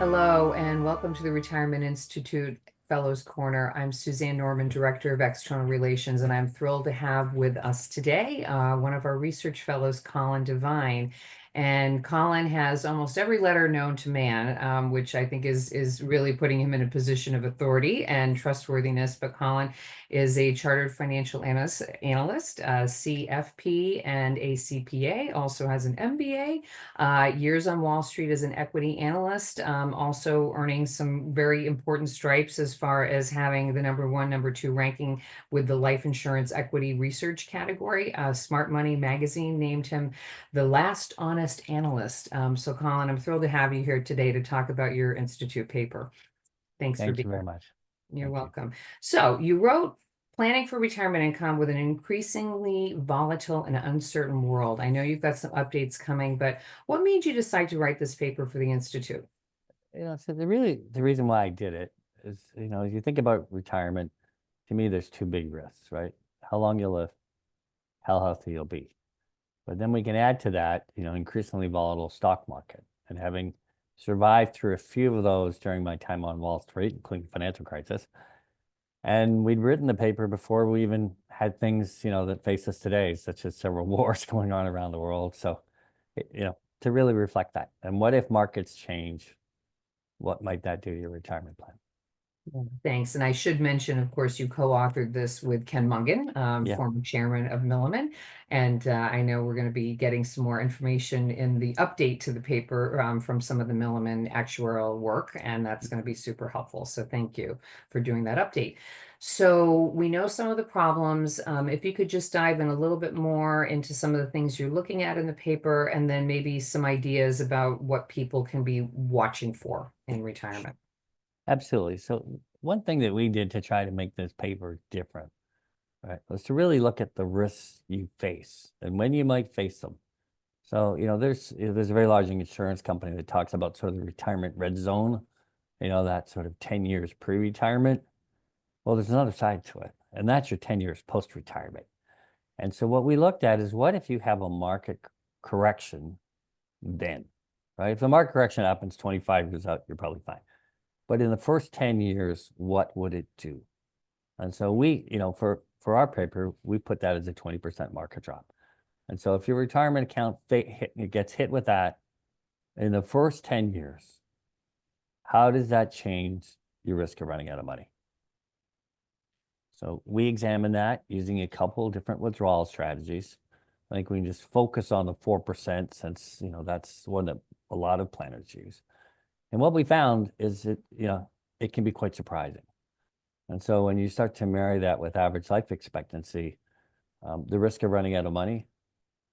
Hello, and welcome to the Retirement Institute Fellows Corner. I'm Suzanne Norman, Director of External Relations, and I'm thrilled to have with us today one of our research fellows, Colin Devine. And Colin has almost every letter known to man, which I think is really putting him in a position of authority and trustworthiness. But Colin is a chartered financial analyst, CFP, and a CPA. Also has an MBA, years on Wall Street as an equity analyst, also earning some very important stripes as far as having the number one, number two ranking with the life insurance equity research category. Smart Money magazine named him the last honest analyst. So, Colin, I'm thrilled to have you here today to talk about your institute paper. Thanks for Thank being you very much. You're Thank you. welcome. So you wrote Planning for Retirement Income with an increasingly volatile and uncertain world. I know you've got some updates coming, but what made you decide to write this paper for the Institute? So the reason why I did it is, as you think about retirement, to me, there's two big risks, right? How long you'll live, how healthy you'll be. But then we can add to that, increasingly volatile stock market. And having survived through a few of those during my time on Wall Street, including the financial crisis, and we'd written the paper before we even had things, that face us today, such as several wars going on around the world. So, to really reflect that. And what if markets change? What might that do to your retirement plan? Yeah, thanks. And I should mention, of course, you co-authored this with Ken Mungan, Yeah, former chairman of Milliman. And I know we're going to be getting some more information in the update to the paper from some of the Milliman actuarial work, and that's going to be super helpful. So thank you for doing that update. So we know some of the problems. If you could just dive in a little bit more into some of the things you're looking at in the paper, and then maybe some ideas about what people can be watching for in retirement. absolutely. So one thing that we did to try to make this paper different, right, was to really look at the risks you face and when you might face them. So, there's a very large insurance company that talks about sort of the retirement red zone, that sort of 10 years pre-retirement. Well, there's another side to it, and that's your 10 years post-retirement. And so what we looked at is, what if you have a market correction then, right? If the market correction happens 25 years out, you're probably fine. But in the first 10 years, what would it do? And so we, for our paper, we put that as a 20% market drop. And so if your retirement account gets hit with that in the first 10 years, how does that change your risk of running out of money? So we examine that using a couple of different withdrawal strategies. I think we can just focus on the 4% since, that's one that a lot of planners use. And what we found is it can be quite surprising. And so when you start to marry that with average life expectancy, the risk of running out of money,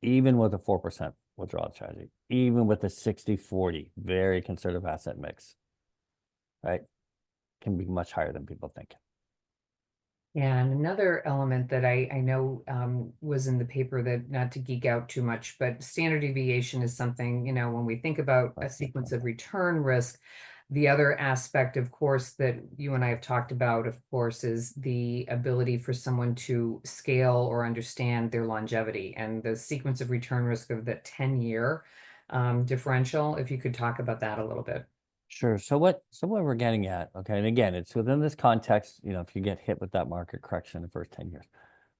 even with a 4% withdrawal strategy, even with a 60-40, very conservative asset mix, right, can be much higher than people think. And another element that I know was in the paper, that not to geek out too much, but standard deviation is something, when we think about a sequence of return risk, the other aspect, of course, that you and I have talked about, of course, is the ability for someone to scale or understand their longevity and the sequence of return risk of the 10-year differential. If you could talk about that a little bit. Sure. So what we're getting at, okay, and again, it's within this context, if you get hit with that market correction in the first 10 years.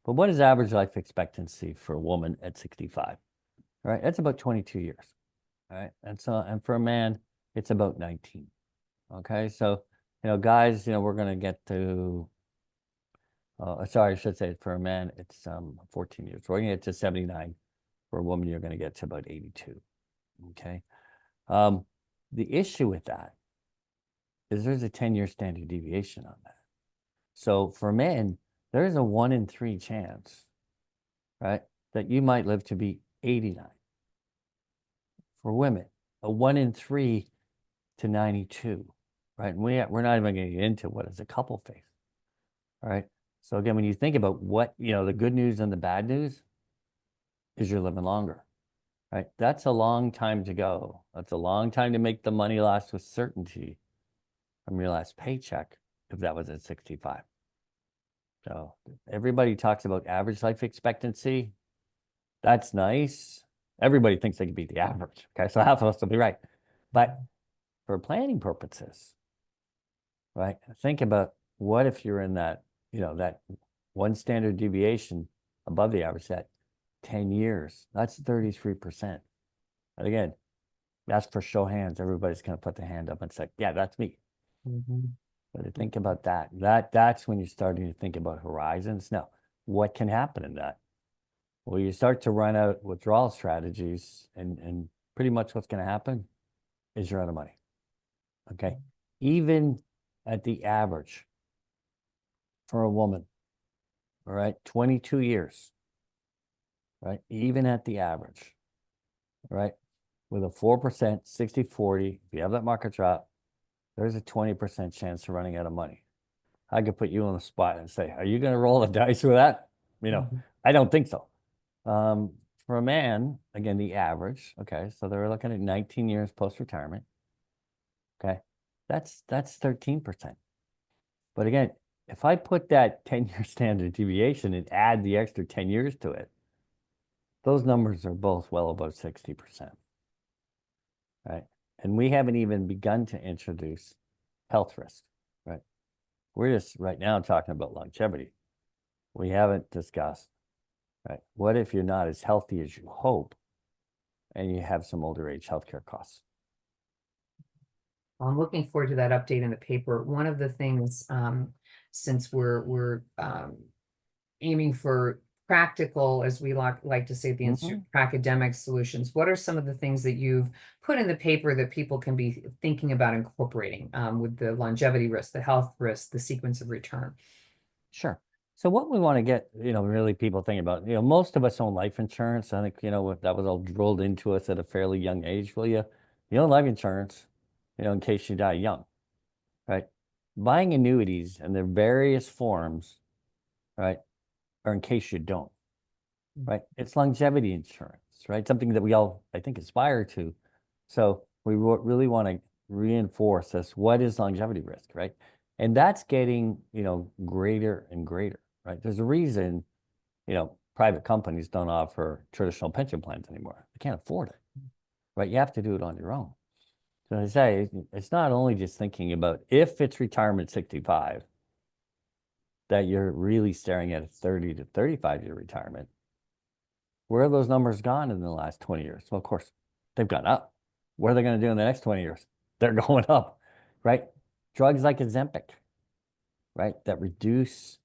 But what is average life expectancy for a woman at 65? Right? It's about 22 years. Right. And for a man, it's about 19. Okay. So, guys, we're going to get to, sorry, I should say for a man, it's 14 years. We're going to get to 79. For a woman, you're going to get to about 82. Okay. The issue with that is there's a 10-year standard deviation on that. So for men, there's a 1 in 3 chance, right, that you might live to be 89. For women, a 1 in 3 to 92, right? And we're not even going to get into what is a couple face, all right? So again, when you think about what, the good news and the bad news is you're living longer, right? That's a long time to go. That's a long time to make the money last with certainty from your last paycheck if that was at 65. So everybody talks about average life expectancy. That's nice. Everybody thinks they can beat the average. Okay, so half of us will be right. But for planning purposes, right? Think about what if you're in that, that one standard deviation above the average, that 10 years, that's 33%. And again, that's for show hands. Everybody's going to put the hand up and say, yeah, that's me. Mhm. But to think about that's when you're starting to think about horizons. Now, what can happen in that? Well, you start to run out withdrawal strategies, and pretty much what's going to happen is you're out of money. Okay. Even at the average for a woman, all right, 22 years, right? Even at the average, right? With a 4%, 60-40, if you have that market drop, there's a 20% chance of running out of money. I could put you on the spot and say, are you going to roll the dice with that? Mhm. I don't think so. For a man, again, the average, okay, so they're looking at 19 years post-retirement. Okay, that's 13%. But again, if I put that 10-year standard deviation and add the extra 10 years to it, those numbers are both well above 60%. Right? And we haven't even begun to introduce health risk, right? We're just right now talking about longevity. We haven't discussed, right? What if you're not as healthy as you hope and you have some older age healthcare costs? I'm looking forward to that update in the paper. One of the things, since we're aiming for practical, as we like to say at the Institute, academic solutions, what are some of the things that you've put in the paper that people can be thinking about incorporating, with the longevity risk, the health risk, the sequence of return? Sure. So what we want to get, really people thinking about, most of us own life insurance. I think, that was all drilled into us at a fairly young age. Well, you own life insurance, in case you die young, right? Buying annuities and their various forms, right, are in case you don't, right? It's longevity insurance, right? Something that we all, I think, aspire to. So we really want to reinforce this. What is longevity risk, right? And that's getting, greater and greater, right? There's a reason, private companies don't offer traditional pension plans anymore. They can't afford it, right? You have to do it on your own. So I say, it's not only just thinking about if it's retirement 65, that you're really staring at a 30 to 35-year retirement. Where are those numbers gone in the last 20 years? Well, of course, they've gone up. What are they going to do in the next 20 years? They're going up, right? Drugs like Ozempic, right, that reduce,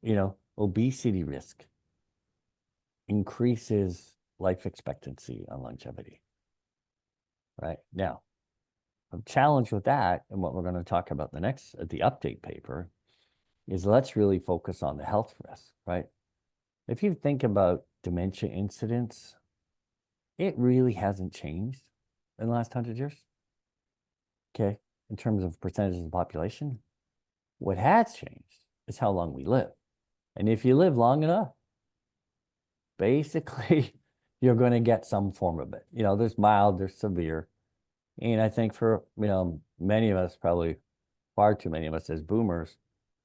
obesity risk, increases life expectancy on longevity, right? Now, a challenge with that, and what we're going to talk about the update paper, is let's really focus on the health risk, right? If you think about dementia incidence, it really hasn't changed in the last 100 years, okay, in terms of percentages of the population. What has changed is how long we live. And if you live long enough, basically, you're going to get some form of it. There's mild, there's severe. And I think for, many of us, probably far too many of us as boomers,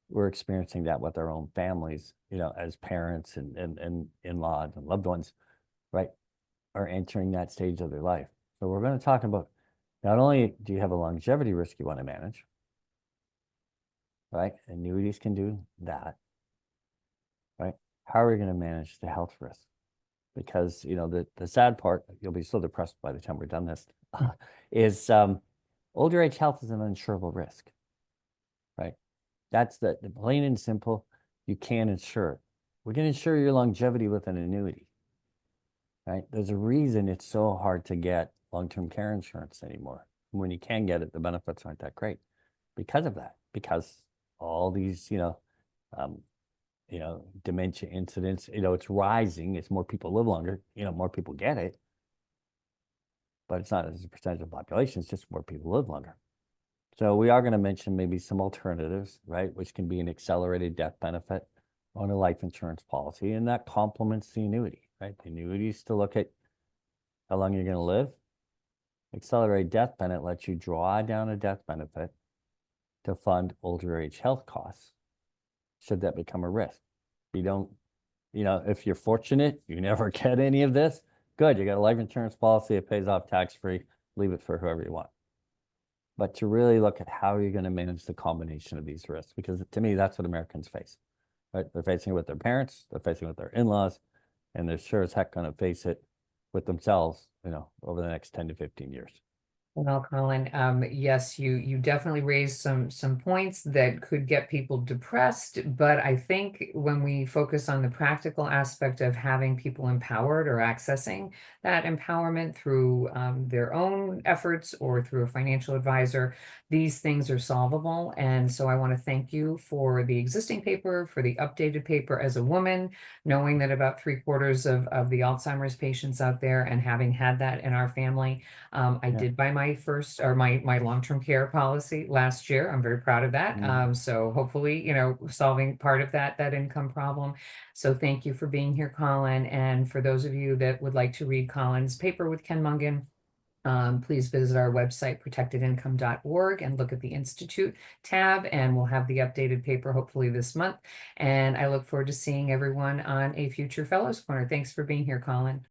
we're experiencing that with our own families, as parents and in-laws and loved ones, right, are entering that stage of their life. So we're going to talk about not only do you have a longevity risk you want to manage, right? Annuities can do that, right? How are we going to manage the health risk? Because, the sad part, you'll be so depressed by the time we're done this, is older age health is an uninsurable risk, right? That's the plain and simple. You can't insure it. We can insure your longevity with an annuity, right? There's a reason it's so hard to get long-term care insurance anymore. When you can get it, the benefits aren't that great because of that, because all these, dementia incidents, it's rising as more people live longer, more people get it, but it's not as a percentage of the population, it's just more people live longer. So we are going to mention maybe some alternatives, right, which can be an accelerated death benefit on a life insurance policy, and that complements the annuity, right? The annuity is to look at how long you're going to live. Accelerated death benefit lets you draw down a death benefit to fund older age health costs, should that become a risk. You don't, if you're fortunate, you never get any of this, good, you got a life insurance policy, it pays off tax-free, leave it for whoever you want. but to really look at how you're going to manage the combination of these risks, because to me, that's what Americans face, right? They're facing it with their parents, they're facing it with their in-laws, and they're sure as heck going to face it with themselves, over the next 10 to 15 years. Well, Colin, yes, you definitely raised some points that could get people depressed, but I think when we focus on the practical aspect of having people empowered or accessing that empowerment through their own efforts or through a financial advisor, these things are solvable. And so I want to thank you for the existing paper, for the updated paper as a woman, knowing that about 3/4 of the Alzheimer's patients out there and having had that in our family. I Yeah. did buy my first or my long-term care policy last year. I'm very proud of that. Mm. So hopefully, solving part of that income problem. So thank you for being here, Colin. And for those of you that would like to read Colin's paper with Ken Mungan, please visit our website, protectedincome.org, and look at the Institute tab, and we'll have the updated paper hopefully this month. And I look forward to seeing everyone on a future Fellows Corner. Thanks for being here, Colin.